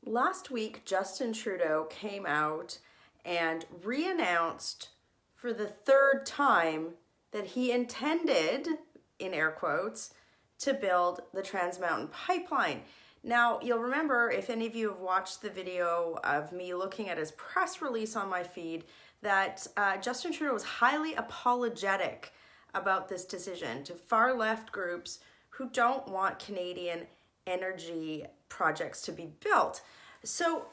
Last week, Justin Trudeau came out and re-announced for the third time that he intended, in air quotes, to build the Trans Mountain Pipeline. Now, you'll remember, if any of you have watched the video of me looking at his press release on my feed, that Justin Trudeau was highly apologetic about this decision to far left groups who don't want Canadian energy projects to be built. So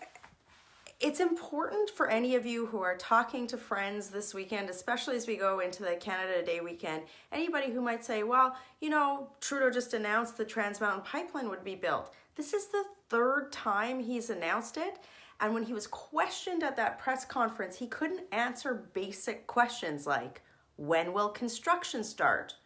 it's important for any of you who are talking to friends this weekend, especially as we go into the Canada Day weekend, anybody who might say, well, you know, Trudeau just announced the Trans Mountain Pipeline would be built. This is the third time he's announced it. And when he was questioned at that press conference, he couldn't answer basic questions like, when will construction start?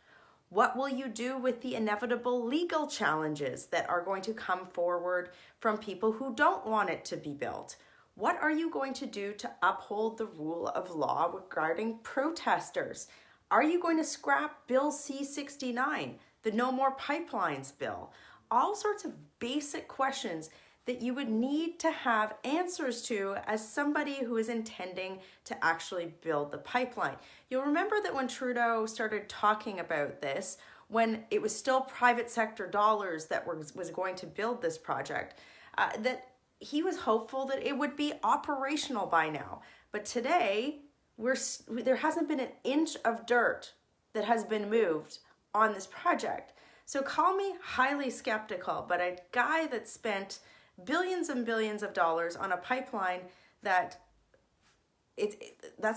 What will you do with the inevitable legal challenges that are going to come forward from people who don't want it to be built? What are you going to do to uphold the rule of law regarding protesters? Are you going to scrap Bill C-69, the No More Pipelines bill? All sorts of basic questions that you would need to have answers to as somebody who is intending to actually build the pipeline. You'll remember that when Trudeau started talking about this, when it was still private sector dollars that was going to build this project, that he was hopeful that it would be operational by now. But today, there hasn't been an inch of dirt that has been moved on this project. So call me highly skeptical, but a guy that spent billions and billions of dollars on a pipeline that's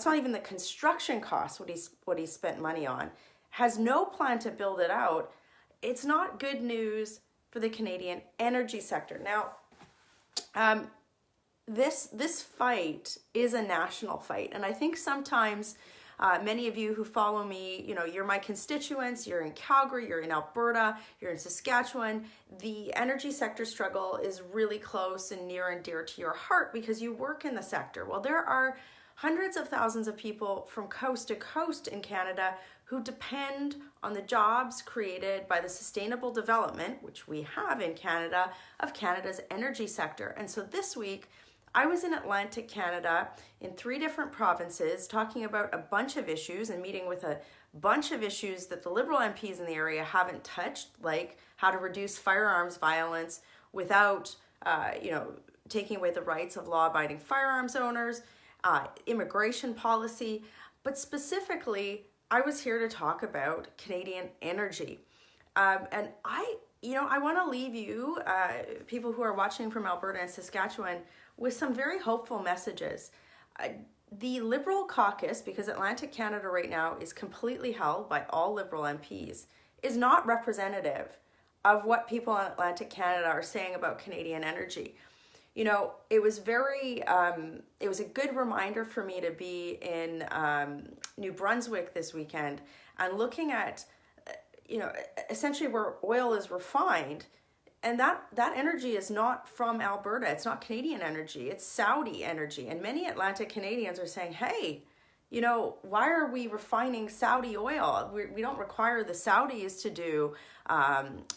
not even the construction cost, what he spent money on, has no plan to build it out. It's not good news for the Canadian energy sector. Now, this fight is a national fight, and I think sometimes many of you who follow me, you know, you're my constituents, you're in Calgary, you're in Alberta, you're in Saskatchewan. The energy sector struggle is really close and near and dear to your heart because you work in the sector. Well, there are hundreds of thousands of people from coast to coast in Canada who depend on the jobs created by the sustainable development, which we have in Canada, of Canada's energy sector. And so this week, I was in Atlantic Canada in 3 different provinces talking about a bunch of issues and meeting with a bunch of issues that the Liberal MPs in the area haven't touched, like how to reduce firearms violence without, taking away the rights of law-abiding firearms owners, immigration policy, but specifically, I was here to talk about Canadian energy. And I want to leave you, people who are watching from Alberta and Saskatchewan, with some very hopeful messages. The Liberal caucus, because Atlantic Canada right now is completely held by all Liberal MPs, is not representative of what people in Atlantic Canada are saying about Canadian energy. You know, it was a good reminder for me to be in New Brunswick this weekend and looking at, essentially where oil is refined. And that energy is not from Alberta. It's not Canadian energy. It's Saudi energy. And many Atlantic Canadians are saying, hey, why are we refining Saudi oil? We don't require the Saudis to do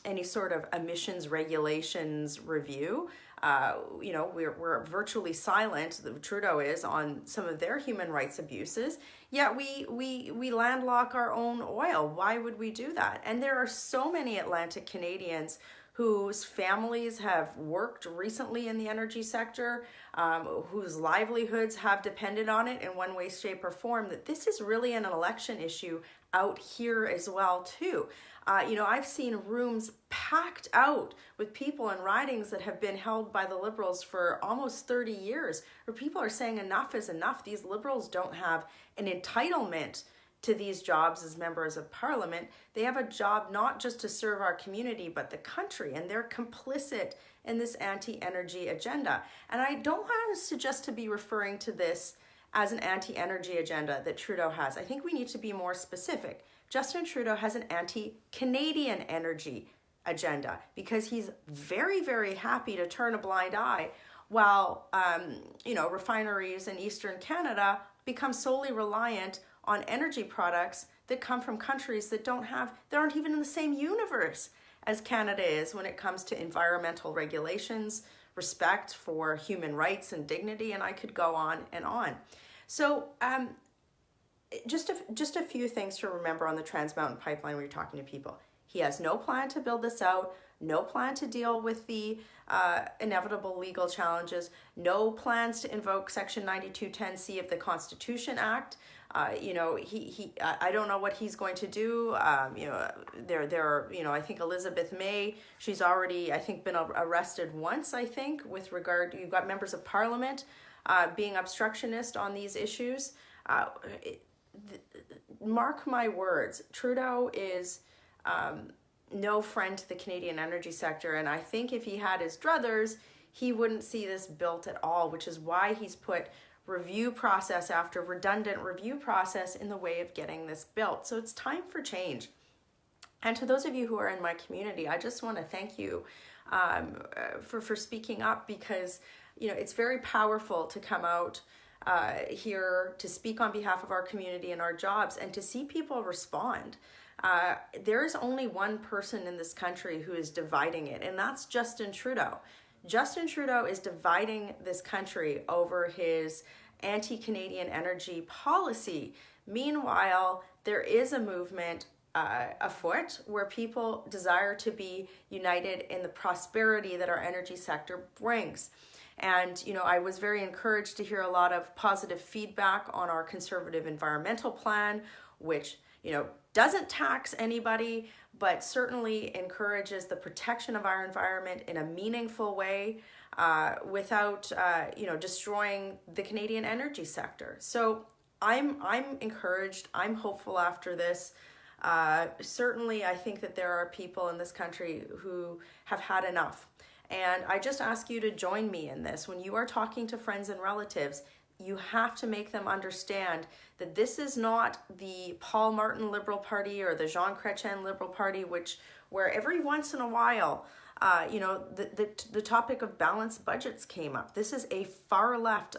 any sort of emissions regulations review. We're virtually silent, Trudeau is, on some of their human rights abuses, yet we landlock our own oil. Why would we do that? And there are so many Atlantic Canadians whose families have worked recently in the energy sector, whose livelihoods have depended on it in one way, shape, or form, that this is really an election issue out here as well, too. I've seen rooms packed out with people in ridings that have been held by the Liberals for almost 30 years, where people are saying enough is enough. These Liberals don't have an entitlement to these jobs as members of Parliament. They have a job not just to serve our community, but the country, and they're complicit in this anti-energy agenda. And I don't want us to just to be referring to this as an anti-energy agenda that Trudeau has. I think we need to be more specific. Justin Trudeau has an anti-Canadian energy agenda because he's very, very happy to turn a blind eye while, refineries in Eastern Canada become solely reliant on energy products that come from countries that aren't even in the same universe as Canada is when it comes to environmental regulations, respect for human rights and dignity, and I could go on and on. So just a few things to remember on the Trans Mountain Pipeline when you're talking to people. He has no plan to build this out, no plan to deal with the inevitable legal challenges, no plans to invoke Section 9210C of the Constitution Act. I don't know what he's going to do. I think Elizabeth May, she's already, I think, been arrested once, I think, with regard, you've got members of Parliament being obstructionist on these issues. Mark my words, Trudeau is no friend to the Canadian energy sector, and I think if he had his druthers, he wouldn't see this built at all, which is why he's put review process after redundant review process in the way of getting this built. So it's time for change. And to those of you who are in my community, I just want to thank you for speaking up, because it's very powerful to come out here to speak on behalf of our community and our jobs, and to see people respond. There is only one person in this country who is dividing it, and that's Justin Trudeau. Justin Trudeau is dividing this country over his anti-Canadian energy policy. Meanwhile, there is a movement afoot where people desire to be united in the prosperity that our energy sector brings. And, I was very encouraged to hear a lot of positive feedback on our conservative environmental plan, which, doesn't tax anybody, but certainly encourages the protection of our environment in a meaningful way without, destroying the Canadian energy sector. So I'm encouraged. I'm hopeful after this. Certainly, I think that there are people in this country who have had enough. And I just ask you to join me in this. When you are talking to friends and relatives, you have to make them understand that this is not the Paul Martin Liberal Party or the Jean Chrétien Liberal Party, where every once in a while, the topic of balanced budgets came up. This is a far left,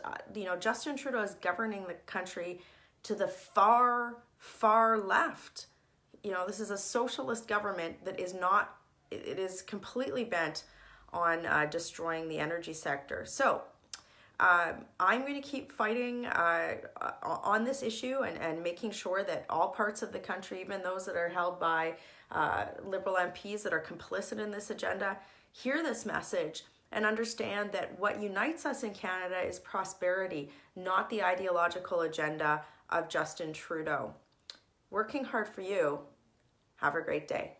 Justin Trudeau is governing the country to the far, far left. This is a socialist government that is not, it is completely bent on destroying the energy sector. So I'm going to keep fighting on this issue and making sure that all parts of the country, even those that are held by Liberal MPs that are complicit in this agenda, hear this message and understand that what unites us in Canada is prosperity, not the ideological agenda of Justin Trudeau. Working hard for you. Have a great day.